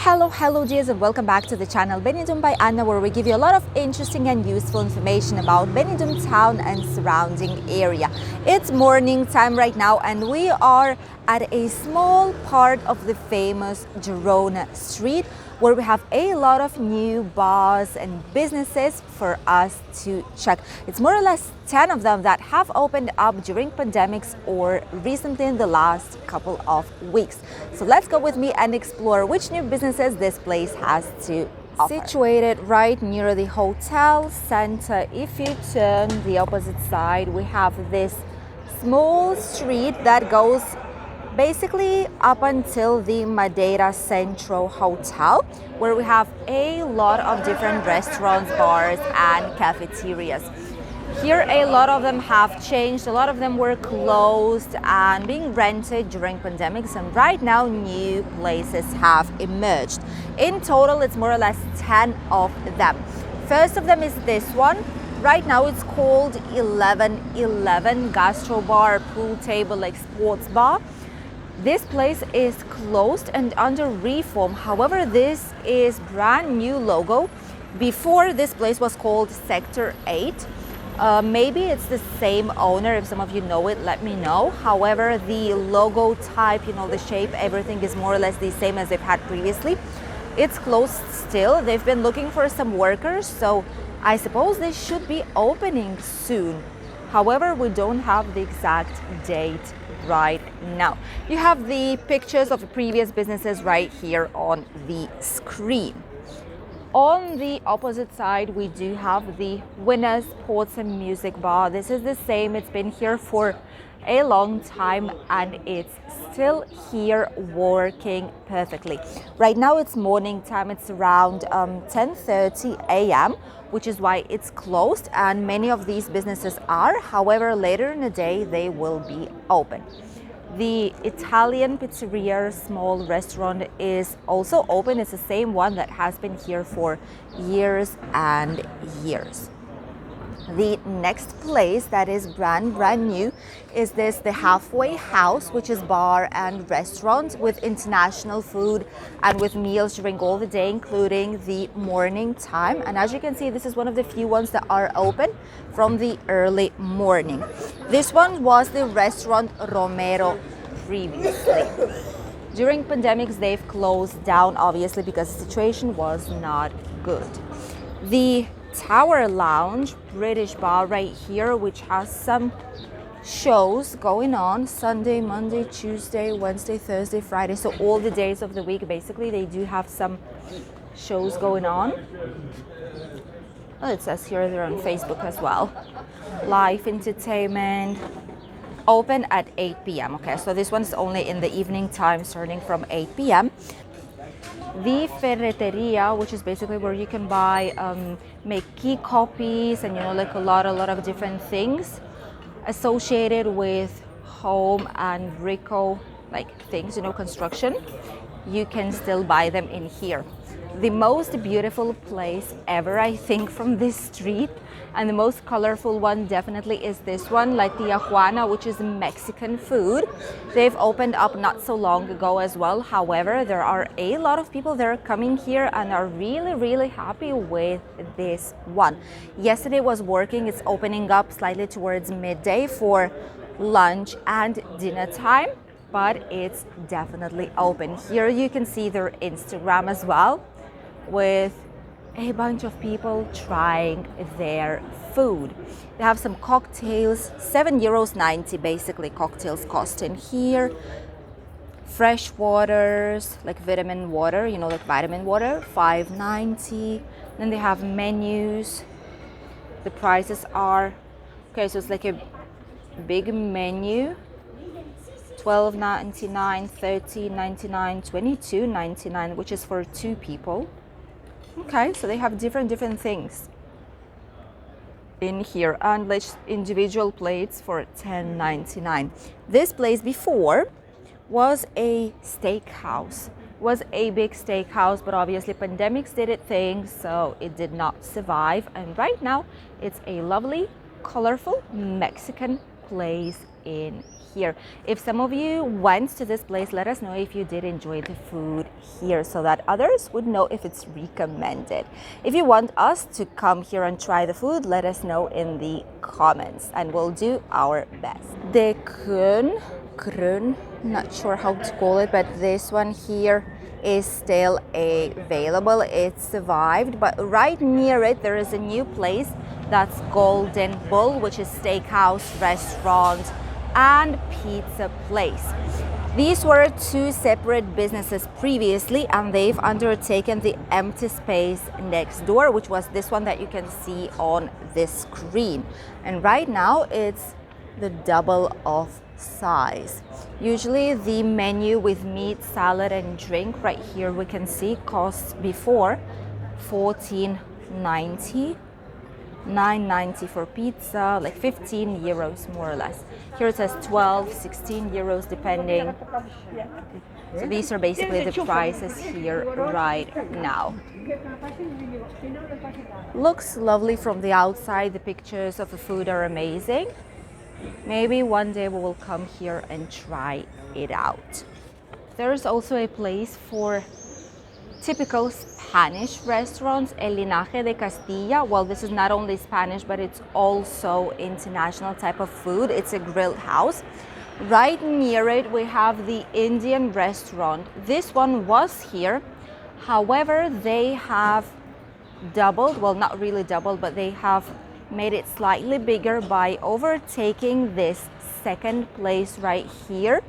Hello dears, and welcome back to the channel Benidorm by Anna, where we give you a lot of interesting and useful information about Benidorm town and surrounding area. It's morning time right now and we are at a small part of the famous Gerona Street, where we have a lot of new bars and businesses for us to check. It's more or less 10 of them that have opened up during pandemics or recently in the last couple of weeks. So let's go with me and explore which new businesses this place has to offer. Situated right near the hotel center, if you turn the opposite side, we have this small street that goes basically up until the Madeira Centro Hotel, where we have a lot of different restaurants, bars and cafeterias. Here a lot of them have changed, a lot of them were closed and being rented during pandemics, and right now new places have emerged. In total it's more or less 10 of them. First of them is this one. Right now it's called 1111 Gastro Bar, pool table, like sports bar. This place is closed and under reform. However, this is brand new logo. Before, this place was called Sector 8. Maybe it's the same owner. If some of you know it, let me know. However, the logo type, the shape, everything is more or less the same as they've had previously. It's closed still. They've been looking for some workers, so I suppose they should be opening soon. However, we don't have the exact date right now. You have the pictures of the previous businesses right here on the screen. On the opposite side, we do have the Winners Sports and Music Bar. This is the same. It's been here for a long time and it's still here working perfectly. Right now it's morning time. It's around 10:30 a.m., which is why it's closed, and many of these businesses are. However, later in the day they will be open. The Italian pizzeria small restaurant is also open. It's the same one that has been here for years and years. The next place that is brand new is the Halfway House, which is bar and restaurant with international food and with meals during all the day, including the morning time. And as you can see, this is one of the few ones that are open from the early morning. This one was the restaurant Romero previously. During pandemics, they've closed down, obviously, because the situation was not good. The Tower Lounge British bar right here, which has some shows going on Sunday, Monday, Tuesday, Wednesday, Thursday, Friday, so all the days of the week. Basically they do have some shows going on. It says here they're on Facebook as well. Live entertainment, open at 8 p.m. Okay, so this one's only in the evening time, starting from 8 p.m. The Ferreteria, which is basically where you can buy, make key copies and like a lot of different things associated with home and Rico things, construction. You can still buy them in here. The most beautiful place ever, I think, from this street, and the most colorful one definitely is this one, La Tia Juana, which is Mexican food. They've opened up not so long ago as well. However, there are a lot of people that are coming here and are really happy with this one. Yesterday was working. It's opening up slightly towards midday for lunch and dinner time, but it's definitely open. Here you can see their Instagram as well, with a bunch of people trying their food. They have some cocktails, €7.90 basically cocktails cost in here. Fresh waters, like vitamin water, like vitamin water, $5.90. Then they have menus. The prices are, okay, so it's like a big menu. $12.99, $13.99, $22.99, which is for two people. Okay, so they have different things in here, and individual plates for $10.99. This place before was a steakhouse. Was a big steakhouse, but obviously pandemics did its thing, so it did not survive. And right now it's a lovely, colorful Mexican place in here. If some of you went to this place, let us know if you did enjoy the food here so that others would know if it's recommended. If you want us to come here and try the food, let us know in the comments and we'll do our best. The Krön, not sure how to call it, but this one here is still available. It survived, but right near it there is a new place that's Golden Bull, which is steakhouse, restaurant and pizza place. These were two separate businesses previously, and they've undertaken the empty space next door, which was this one that you can see on this screen. And right now it's the double of size. Usually the menu with meat, salad and drink right here we can see costs before $14.90, $9.90 for pizza, like 15 euros more or less. Here it says 12, 16 euros depending. So these are basically the prices here right now. Looks lovely from the outside. The pictures of the food are amazing. Maybe one day we will come here and try it out. There's also a place for typical Spanish restaurants, El Linaje de Castilla. Well, this is not only Spanish, but it's also international type of food. It's a grilled house. Right near it, we have the Indian restaurant. This one was here. However, they have doubled, well, not really doubled, but they have made it slightly bigger by overtaking this second place right here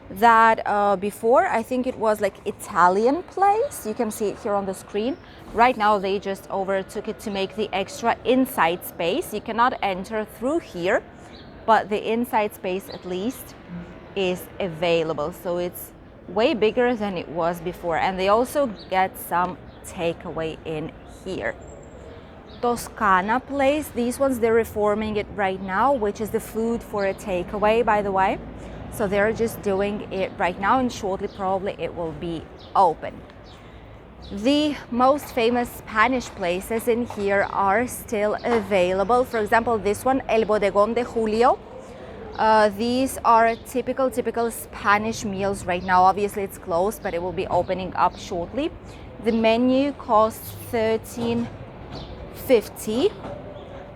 that before I think it was like Italian place. You can see it here on the screen. Right now they just overtook it to make the extra inside space. You cannot enter through here, but the inside space at least is available, so it's way bigger than it was before. And they also get some takeaway in here. Toscana place, these ones they're reforming it right now, which is the food for a takeaway, by the way. So they're just doing it right now, and shortly probably it will be open. The most famous Spanish places in here are still available. For example, this one, El Bodegón de Julio. These are typical Spanish meals right now. Obviously it's closed, but it will be opening up shortly. The menu costs $13.50,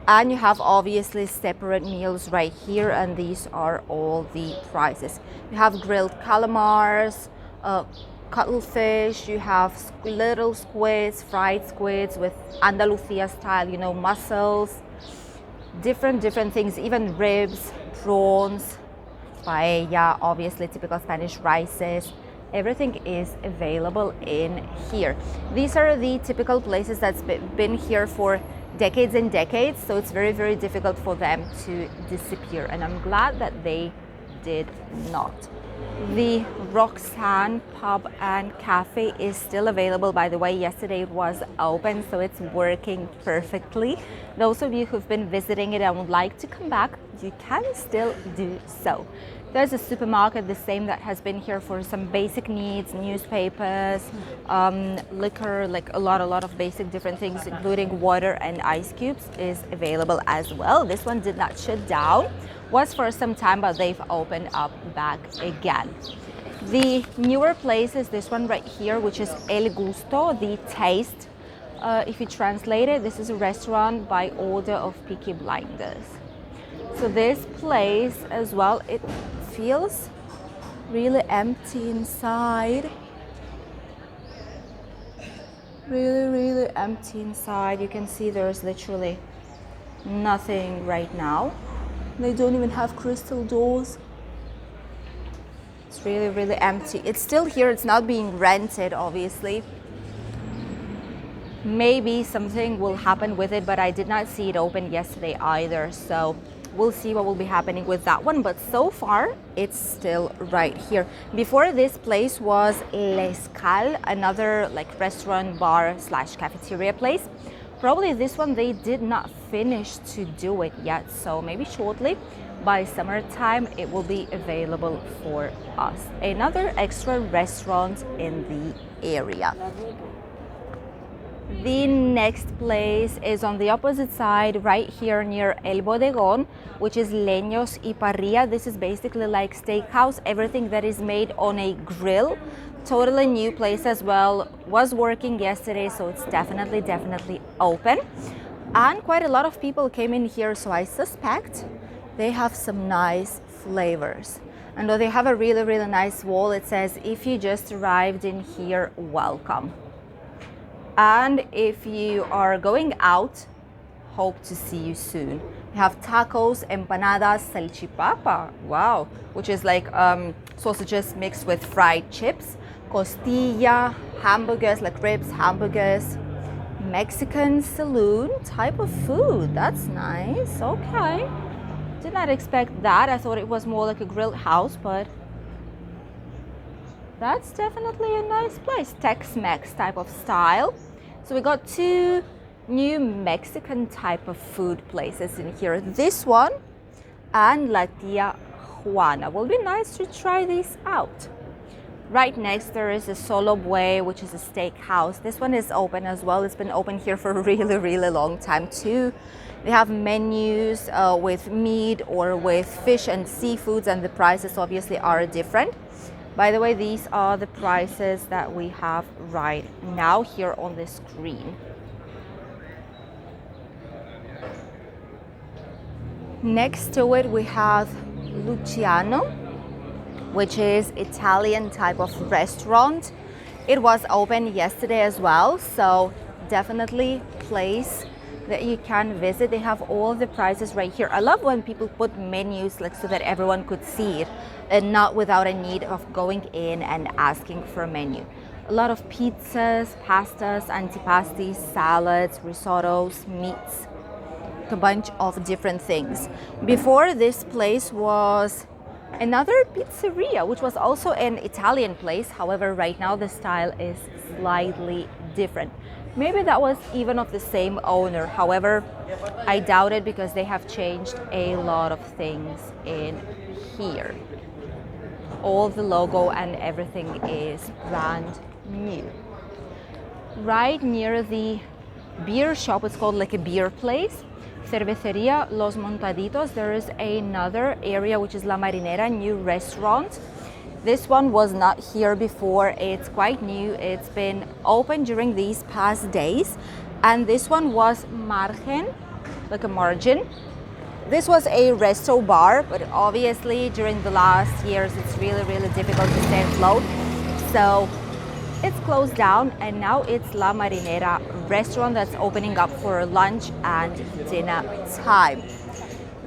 and you have obviously separate meals right here, and these are all the prices. You have grilled calamars, cuttlefish, you have little squids, fried squids with Andalusia style, you know, mussels, different things, even ribs, prawns, paella, obviously typical Spanish rices. Everything is available in here. These are the typical places that's been here for decades and decades, so it's very difficult for them to disappear, and I'm glad that they did not. The Roxanne Pub and Cafe is still available, by the way. Yesterday it was open, so it's working perfectly. Those of you who've been visiting it and would like to come back, you can still do so. There's a supermarket, the same, that has been here for some basic needs, newspapers, liquor, like a lot of basic different things, including water and ice cubes, is available as well. This one did not shut down, was for some time, but they've opened up back again. The newer place is this one right here, which is El Gusto, the taste. If you translate it, this is a restaurant by order of Peaky Blinders. So this place as well, it feels really empty inside. Really empty inside. You can see there's literally nothing right now. They don't even have crystal doors. It's really empty. It's still here, it's not being rented, obviously. Maybe something will happen with it, but I did not see it open yesterday either, so we'll see what will be happening with that one, but so far it's still right here. Before this place was L'Escale, another like restaurant, bar slash cafeteria place. Probably this one they did not finish to do it yet, so maybe shortly by summertime it will be available for us. Another extra restaurant in the area. The next place is on the opposite side, right here near El Bodegón, which is Leños y Parrilla. This is basically like steakhouse, everything that is made on a grill. Totally new place as well. Was working yesterday, so it's definitely open. And quite a lot of people came in here, so I suspect they have some nice flavors. And though they have a really nice wall, it says, if you just arrived in here, welcome. And if you are going out, hope to see you soon. You have tacos, empanadas, salchipapa, wow, which is like sausages mixed with fried chips, costilla, hamburgers, like ribs, hamburgers, Mexican saloon type of food. That's nice. Okay. Did not expect that. I thought it was more like a grilled house, but that's definitely a nice place. Tex-Mex type of style. So we got two new Mexican type of food places in here. This one and La Tia Juana. Will be nice to try these out. Right next there is a Solo Bue, which is a steakhouse. This one is open as well. It's been open here for a really long time too. They have menus with meat or with fish and seafoods, and the prices obviously are different. By the way, these are the prices that we have right now here on the screen. Next to it we have Luciano, which is Italian type of restaurant. It was open yesterday as well, so definitely place that you can visit. They have all the prices right here. I love when people put menus like so that everyone could see it and not without a need of going in and asking for a menu. A lot of pizzas, pastas, antipasti, salads, risottos, meats, a bunch of different things. Before, this place was another pizzeria, which was also an Italian place. However, right now the style is slightly different. Maybe that was even of the same owner. However, I doubt it because they have changed a lot of things in here. All the logo and everything is brand new. Right near the beer shop, it's called like a beer place, Cervecería Los Montaditos, there is another area which is La Marinera, new restaurant. This one was not here before. It's quite new. It's been open during these past days. And this one was Margen, like a margin. This was a resto bar, but obviously during the last years it's really difficult to stay afloat. So it's closed down, and now it's La Marinera restaurant that's opening up for lunch and dinner time.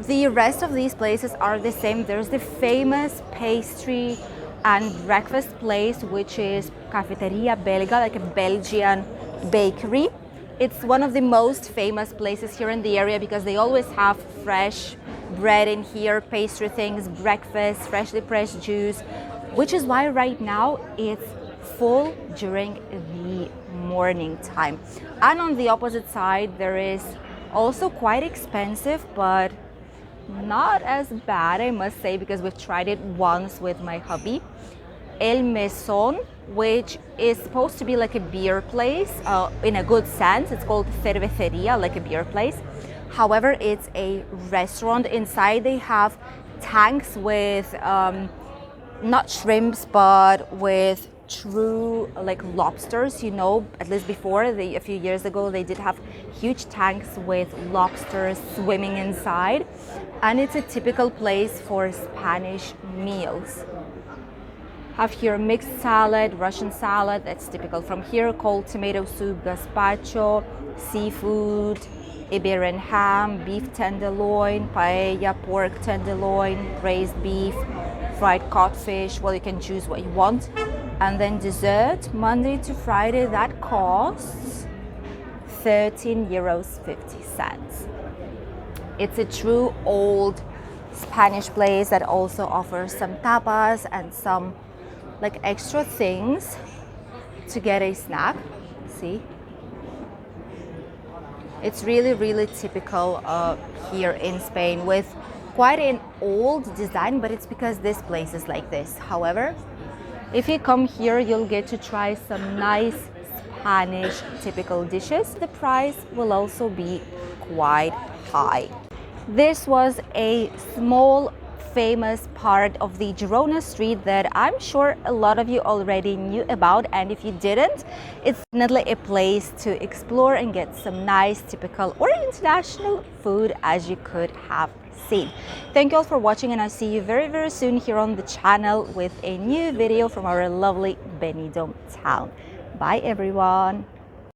The rest of these places are the same. There's the famous pastry and breakfast place, which is Cafeteria Belga, like a Belgian bakery. It's one of the most famous places here in the area because they always have fresh bread in here, pastry things, breakfast, freshly pressed juice, which is why right now it's full during the morning time. And on the opposite side, there is also quite expensive, but not as bad, I must say, because we've tried it once with my hubby. El Mesón, which is supposed to be like a beer place in a good sense. It's called cervecería, like a beer place. However, it's a restaurant. Inside they have tanks with not shrimps, but with true like lobsters. You know, at least before, a few years ago, they did have huge tanks with lobsters swimming inside. And it's a typical place for Spanish meals. Have here mixed salad, Russian salad, that's typical from here, cold tomato soup, gazpacho, seafood, Iberian ham, beef tenderloin, paella, pork tenderloin, braised beef, fried codfish. Well, you can choose what you want. And then dessert, Monday to Friday, that costs €13.50. It's a true old Spanish place that also offers some tapas and some like extra things to get a snack. See, it's really typical here in Spain, with quite an old design, but it's because this place is like this. However, if you come here, you'll get to try some nice Spanish typical dishes. The price will also be quite high. This was a small famous part of the Girona Street that I'm sure a lot of you already knew about, and if you didn't, it's definitely a place to explore and get some nice typical or international food, as you could have seen. Thank you all for watching, and I'll see you very soon here on the channel with a new video from our lovely Benidorm town. Bye everyone.